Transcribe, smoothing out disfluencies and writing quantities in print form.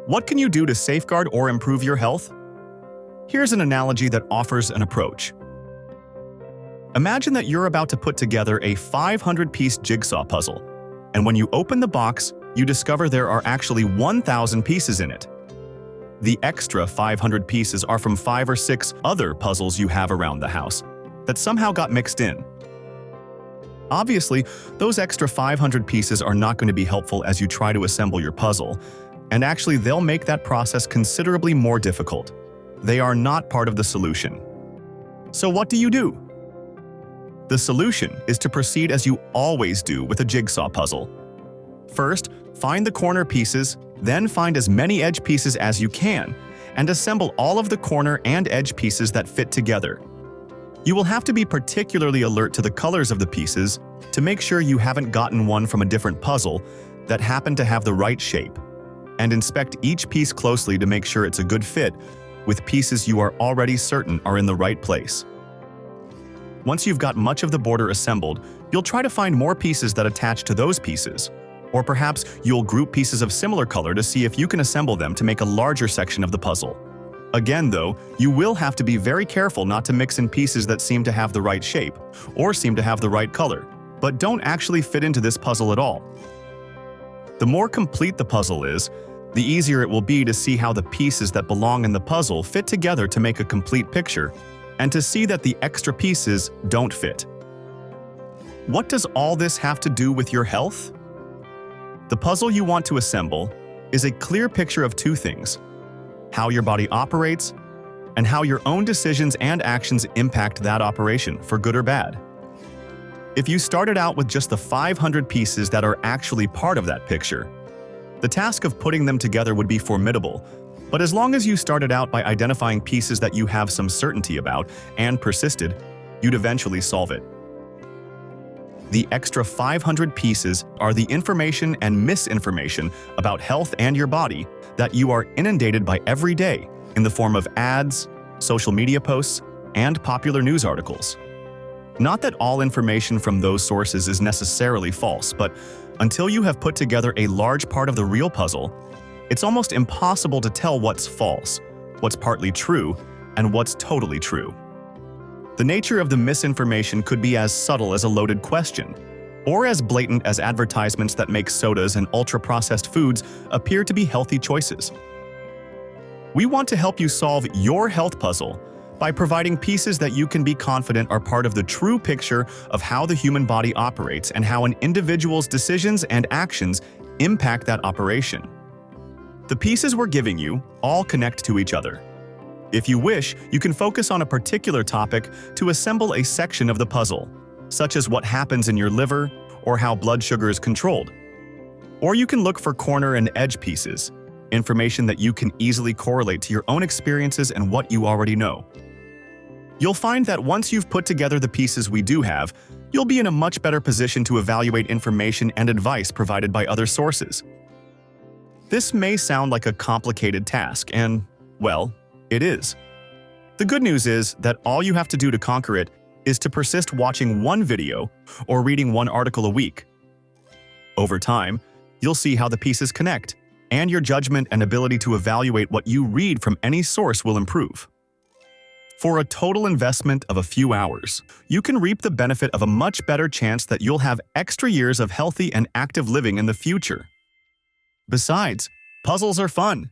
What can you do to safeguard or improve your health? Here's an analogy that offers an approach. Imagine that you're about to put together a 500-piece jigsaw puzzle, and when you open the box, you discover there are actually 1,000 pieces in it. The extra 500 pieces are from 5 or 6 other puzzles you have around the house that somehow got mixed in. Obviously, those extra 500 pieces are not going to be helpful as you try to assemble your puzzle, and actually they'll make that process considerably more difficult. They are not part of the solution. So what do? The solution is to proceed as you always do with a jigsaw puzzle. First, find the corner pieces, then find as many edge pieces as you can, and assemble all of the corner and edge pieces that fit together. You will have to be particularly alert to the colors of the pieces to make sure you haven't gotten one from a different puzzle that happen to have the right shape, and inspect each piece closely to make sure it's a good fit with pieces you are already certain are in the right place. Once you've got much of the border assembled, you'll try to find more pieces that attach to those pieces. Or perhaps you'll group pieces of similar color to see if you can assemble them to make a larger section of the puzzle. Again, though, you will have to be very careful not to mix in pieces that seem to have the right shape, or seem to have the right color, but don't actually fit into this puzzle at all. The more complete the puzzle is, the easier it will be to see how the pieces that belong in the puzzle fit together to make a complete picture, and to see that the extra pieces don't fit. What does all this have to do with your health? The puzzle you want to assemble is a clear picture of 2 things: how your body operates, and how your own decisions and actions impact that operation, for good or bad. If you started out with just the 500 pieces that are actually part of that picture, the task of putting them together would be formidable, but as long as you started out by identifying pieces that you have some certainty about and persisted, you'd eventually solve it. The extra 500 pieces are the information and misinformation about health and your body that you are inundated by every day in the form of ads, social media posts, and popular news articles. Not that all information from those sources is necessarily false, but until you have put together a large part of the real puzzle, it's almost impossible to tell what's false, what's partly true, and what's totally true. The nature of the misinformation could be as subtle as a loaded question, or as blatant as advertisements that make sodas and ultra-processed foods appear to be healthy choices. We want to help you solve your health puzzle by providing pieces that you can be confident are part of the true picture of how the human body operates and how an individual's decisions and actions impact that operation. The pieces we're giving you all connect to each other. If you wish, you can focus on a particular topic to assemble a section of the puzzle, such as what happens in your liver or how blood sugar is controlled. Or you can look for corner and edge pieces, information that you can easily correlate to your own experiences and what you already know. You'll find that once you've put together the pieces we do have, you'll be in a much better position to evaluate information and advice provided by other sources. This may sound like a complicated task, and, well, it is. The good news is that all you have to do to conquer it is to persist watching one video or reading one article a week. Over time, you'll see how the pieces connect, and your judgment and ability to evaluate what you read from any source will improve. For a total investment of a few hours, you can reap the benefit of a much better chance that you'll have extra years of healthy and active living in the future. Besides, puzzles are fun.